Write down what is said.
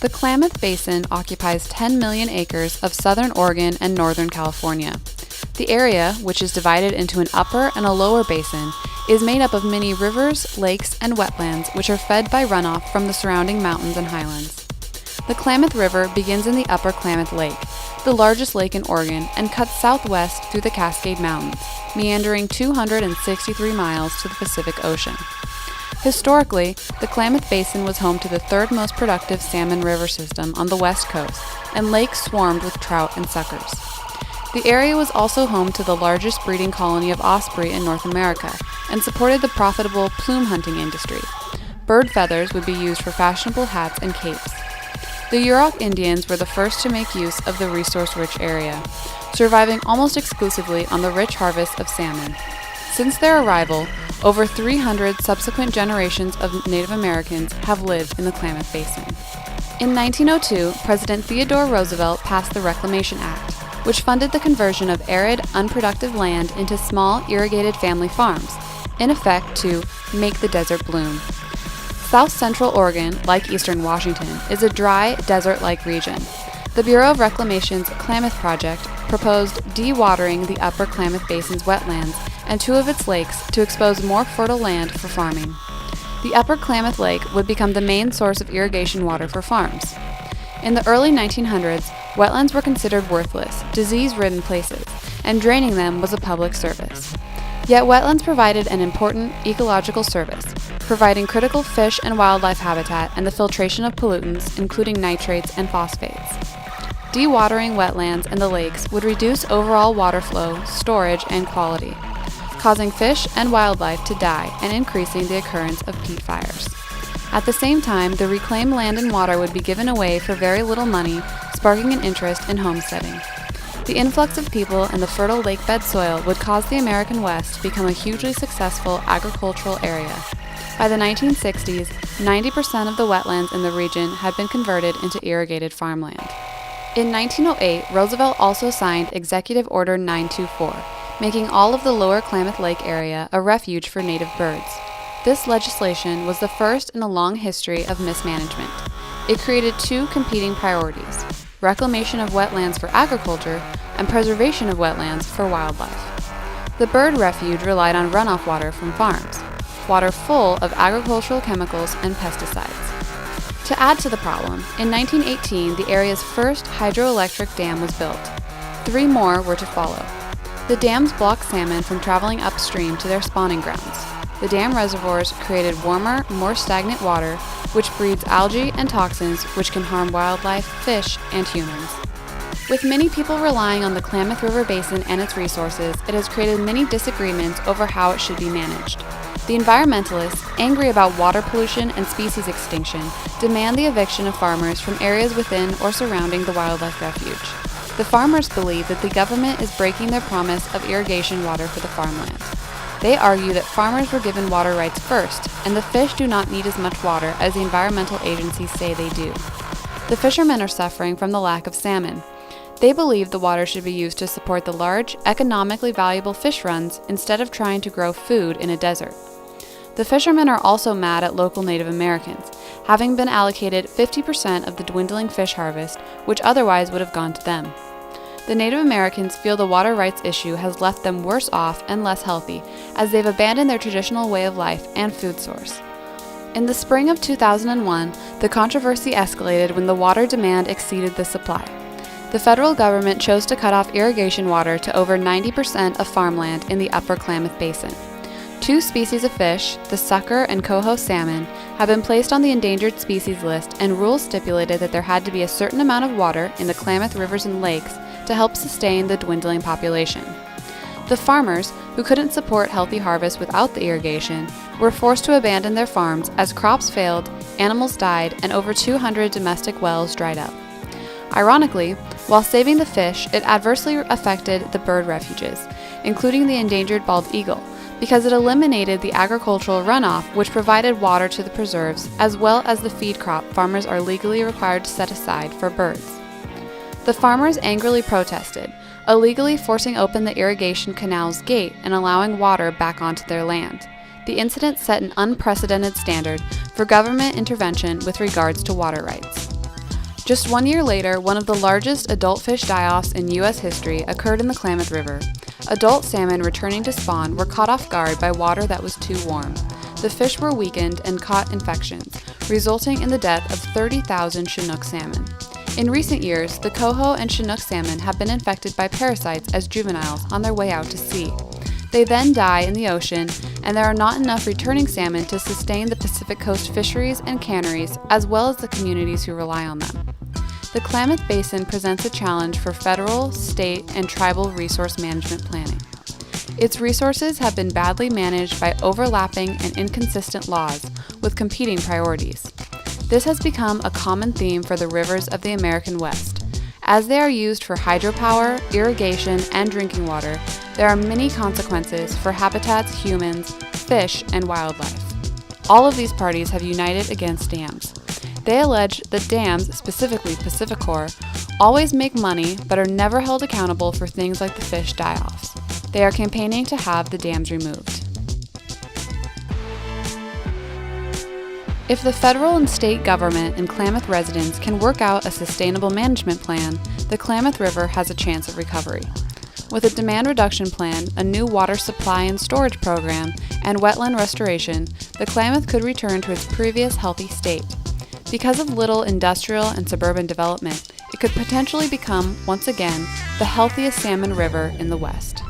The Klamath Basin occupies 10 million acres of southern Oregon and northern California. The area, which is divided into an upper and a lower basin, is made up of many rivers, lakes, and wetlands which are fed by runoff from the surrounding mountains and highlands. The Klamath River begins in the upper Klamath Lake, the largest lake in Oregon, and cuts southwest through the Cascade Mountains, meandering 263 miles to the Pacific Ocean. Historically, the Klamath Basin was home to the third most productive salmon river system on the west coast, and lakes swarmed with trout and suckers. The area was also home to the largest breeding colony of osprey in North America and supported the profitable plume hunting industry. Bird feathers would be used for fashionable hats and capes. The Yurok Indians were the first to make use of the resource-rich area, surviving almost exclusively on the rich harvest of salmon. Since their arrival, over 300 subsequent generations of Native Americans have lived in the Klamath Basin. In 1902, President Theodore Roosevelt passed the Reclamation Act, which funded the conversion of arid, unproductive land into small, irrigated family farms, in effect to make the desert bloom. South Central Oregon, like eastern Washington, is a dry, desert-like region. The Bureau of Reclamation's Klamath Project proposed dewatering the upper Klamath Basin's wetlands and two of its lakes to expose more fertile land for farming. The upper Klamath Lake would become the main source of irrigation water for farms. In the early 1900s, wetlands were considered worthless, disease-ridden places, and draining them was a public service. Yet wetlands provided an important ecological service, providing critical fish and wildlife habitat and the filtration of pollutants, including nitrates and phosphates. Dewatering wetlands and the lakes would reduce overall water flow, storage, and quality, causing fish and wildlife to die and increasing the occurrence of peat fires. At the same time, the reclaimed land and water would be given away for very little money, sparking an interest in homesteading. The influx of people and the fertile lakebed soil would cause the American West to become a hugely successful agricultural area. By the 1960s, 90% of the wetlands in the region had been converted into irrigated farmland. In 1908, Roosevelt also signed Executive Order 924, making all of the lower Klamath Lake area a refuge for native birds. This legislation was the first in a long history of mismanagement. It created two competing priorities: reclamation of wetlands for agriculture and preservation of wetlands for wildlife. The bird refuge relied on runoff water from farms, water full of agricultural chemicals and pesticides. To add to the problem, in 1918 the area's first hydroelectric dam was built. 3 more were to follow. The dams blocked salmon from traveling upstream to their spawning grounds. The dam reservoirs created warmer, more stagnant water, which breeds algae and toxins which can harm wildlife, fish, and humans. With many people relying on the Klamath River Basin and its resources, it has created many disagreements over how it should be managed. The environmentalists, angry about water pollution and species extinction, demand the eviction of farmers from areas within or surrounding the wildlife refuge. The farmers believe that the government is breaking their promise of irrigation water for the farmland. They argue that farmers were given water rights first, and the fish do not need as much water as the environmental agencies say they do. The fishermen are suffering from the lack of salmon. They believe the water should be used to support the large, economically valuable fish runs instead of trying to grow food in a desert. The fishermen are also mad at local Native Americans, having been allocated 50% of the dwindling fish harvest, which otherwise would have gone to them. The Native Americans feel the water rights issue has left them worse off and less healthy, as they've abandoned their traditional way of life and food source. In the spring of 2001, the controversy escalated when the water demand exceeded the supply. The federal government chose to cut off irrigation water to over 90% of farmland in the upper Klamath Basin. 2 species of fish, the sucker and coho salmon, have been placed on the endangered species list, and rules stipulated that there had to be a certain amount of water in the Klamath rivers and lakes to help sustain the dwindling population. The farmers, who couldn't support healthy harvests without the irrigation, were forced to abandon their farms as crops failed, animals died, and over 200 domestic wells dried up. Ironically, while saving the fish, it adversely affected the bird refuges, including the endangered bald eagle, because it eliminated the agricultural runoff which provided water to the preserves, as well as the feed crop farmers are legally required to set aside for birds. The farmers angrily protested, illegally forcing open the irrigation canal's gate and allowing water back onto their land. The incident set an unprecedented standard for government intervention with regards to water rights. Just 1 year later, one of the largest adult fish die-offs in U.S. history occurred in the Klamath River. Adult salmon returning to spawn were caught off guard by water that was too warm. The fish were weakened and caught infections, resulting in the death of 30,000 Chinook salmon. In recent years, the coho and Chinook salmon have been infected by parasites as juveniles on their way out to sea. They then die in the ocean, and there are not enough returning salmon to sustain the Pacific Coast fisheries and canneries, as well as the communities who rely on them. The Klamath Basin presents a challenge for federal, state, and tribal resource management planning. Its resources have been badly managed by overlapping and inconsistent laws with competing priorities. This has become a common theme for the rivers of the American West. As they are used for hydropower, irrigation, and drinking water, there are many consequences for habitats, humans, fish, and wildlife. All of these parties have united against dams. They allege that dams, specifically Pacificor, always make money but are never held accountable for things like the fish die-offs. They are campaigning to have the dams removed. If the federal and state government and Klamath residents can work out a sustainable management plan, the Klamath River has a chance of recovery. With a demand reduction plan, a new water supply and storage program, and wetland restoration, the Klamath could return to its previous healthy state. Because of little industrial and suburban development, it could potentially become, once again, the healthiest salmon river in the West.